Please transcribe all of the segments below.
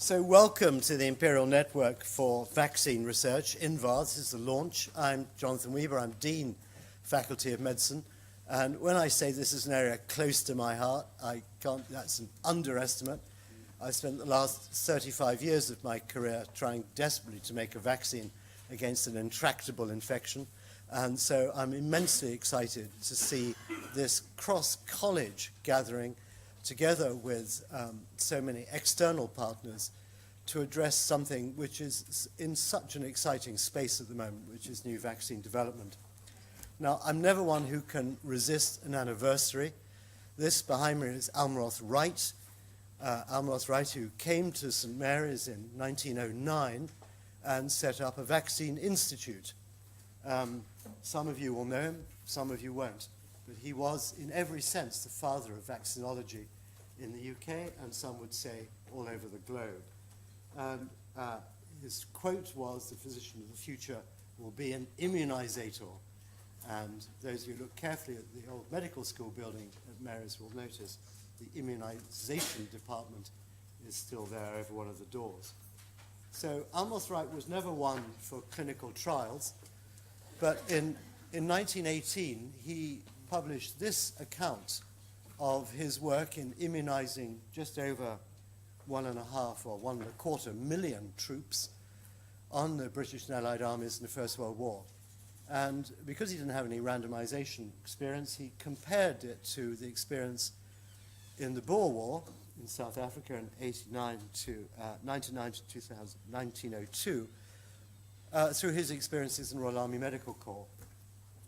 So welcome to the Imperial Network for Vaccine Research, INVaR. This is the launch. I'm Jonathan Weaver. I'm Dean, Faculty of Medicine. And when I say this is an area close to my heart, that's an underestimate. I spent the last 35 years of my career trying desperately to make a vaccine against an intractable infection. And so I'm immensely excited to see this cross-college gathering together with so many external partners to address something which is in such an exciting space at the moment, which is new vaccine development. Now, I'm never one who can resist an anniversary. This behind me is Almroth Wright. Almroth Wright, who came to St. Mary's in 1909 and set up a vaccine institute. Some of you will know him, some of you won't. But he was, in every sense, the father of vaccinology in the UK, and some would say all over the globe. And his quote was, "The physician of the future will be an immunizator." And those who look carefully at the old medical school building at Mary's will notice the immunization department is still there over one of the doors. So Almroth Wright was never one for clinical trials, but in 1918 he published this account of his work in immunizing just over 1.5 or 1.25 million troops on the British and Allied armies in the First World War. And because he didn't have any randomization experience, he compared it to the experience in the Boer War in South Africa in 1999 to 1902 through his experiences in the Royal Army Medical Corps.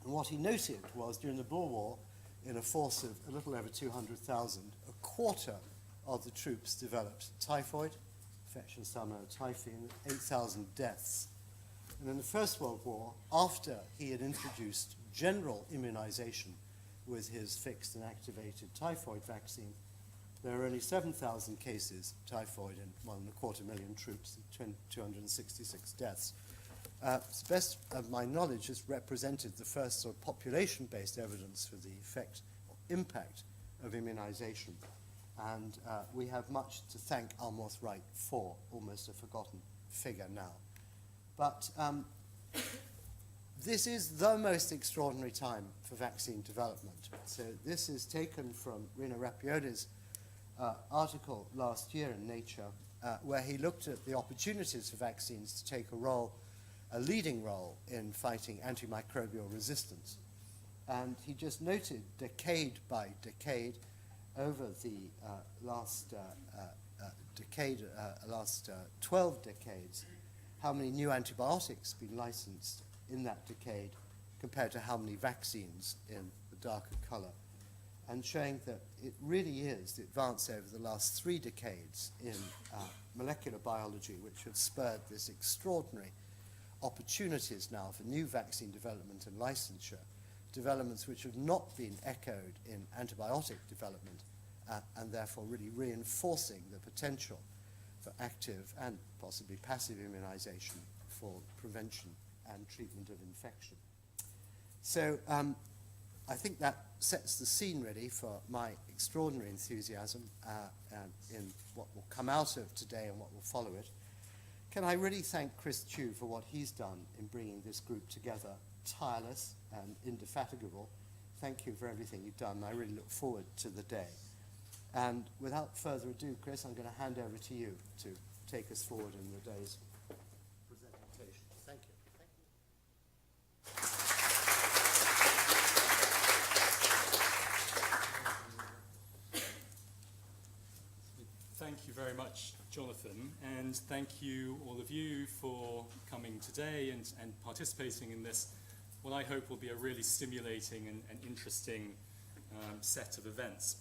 And what he noted was during the Boer War, in a force of a little over 200,000, a quarter of the troops developed typhoid, infection salmonella typhine, 8,000 deaths. And in the First World War, after he had introduced general immunization with his fixed and activated typhoid vaccine, there were only 7,000 cases of typhoid in 1.25 million troops and 266 deaths. To the best of my knowledge, has represented the first sort of population-based evidence for the effect or impact of immunization. And we have much to thank Almroth Wright for, almost a forgotten figure now. But this is the most extraordinary time for vaccine development. So this is taken from Rino Rappiodi's article last year in Nature, where he looked at the opportunities for vaccines to take a leading role in fighting antimicrobial resistance. And he just noted decade by decade over the last 12 decades, how many new antibiotics have been licensed in that decade compared to how many vaccines in the darker color, and showing that it really is the advance over the last 3 decades in molecular biology which have spurred this extraordinary opportunities now for new vaccine development and licensure, developments which have not been echoed in antibiotic development, and therefore really reinforcing the potential for active and possibly passive immunization for prevention and treatment of infection. So I think that sets the scene really for my extraordinary enthusiasm in what will come out of today and what will follow it. Can I really thank Chiu for what he's done in bringing this group together, tireless and indefatigable. Thank you for everything you've done. I really look forward to the day. And without further ado, Chris, I'm going to hand over to you to take us forward in the day's presentation. Thank you. Thank you very much, Jonathan, and thank you, all of you, for coming today and participating in this, what I hope will be a really stimulating and interesting set of events.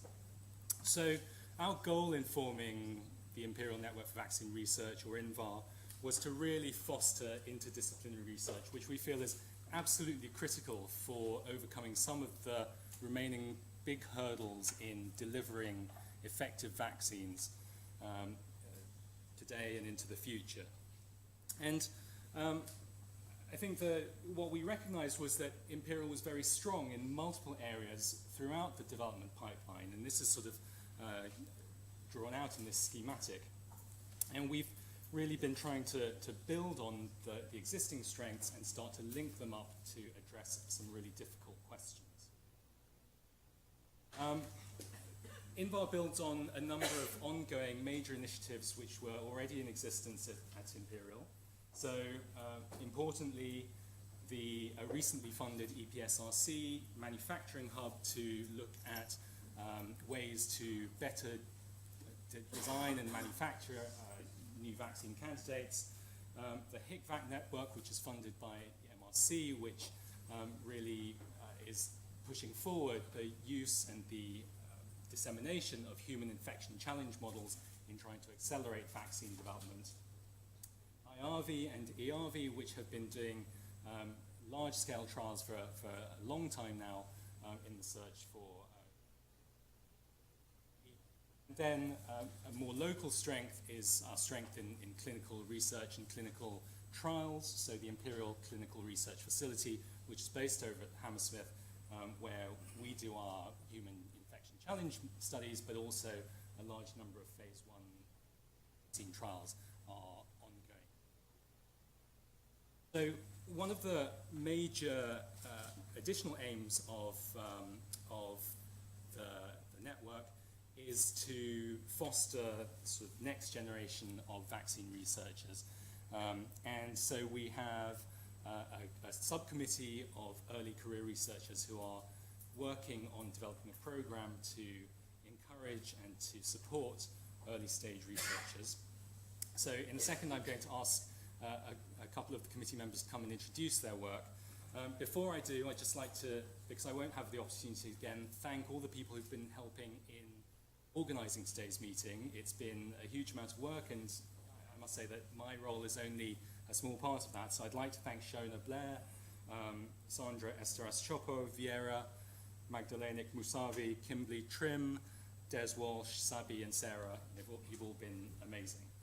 So our goal in forming the Imperial Network for Vaccine Research, or INVaR, was to really foster interdisciplinary research, which we feel is absolutely critical for overcoming some of the remaining big hurdles in delivering effective vaccines today and into the future. And I think that what we recognized was that Imperial was very strong in multiple areas throughout the development pipeline, and this is sort of drawn out in this schematic. And we've really been trying to build on the existing strengths and start to link them up to address some really difficult questions. INVaR builds on a number of ongoing major initiatives which were already in existence at Imperial. So, importantly, the recently funded EPSRC manufacturing hub to look at ways to better design and manufacture new vaccine candidates. The HIC-Vac network, which is funded by the MRC, which really is pushing forward the use and the dissemination of human infection challenge models in trying to accelerate vaccine development. IRV and ERV, which have been doing large-scale trials for a long time now in the search for. Then a more local strength is our strength in clinical research and clinical trials. So the Imperial Clinical Research Facility, which is based over at Hammersmith, where we do our human infection challenge studies, but also a large number of phase 1 vaccine trials are ongoing. So one of the major additional aims of the network is to foster sort of next generation of vaccine researchers. And so we have a subcommittee of early career researchers who are working on developing a program to encourage and to support early stage researchers. So in a second I'm going to ask a couple of the committee members to come and introduce their work. Before I do, I'd just like to, because I won't have the opportunity again, thank all the people who've been helping in organising today's meeting. It's been a huge amount of work, and I must say that my role is only a small part of that. So I'd like to thank Shona Blair, Sandra Esteras-Chopo, Vieira, Magdalena Musavi, Kimberly Trim, Des Walsh, Sabi, and Sarah. You've all been amazing.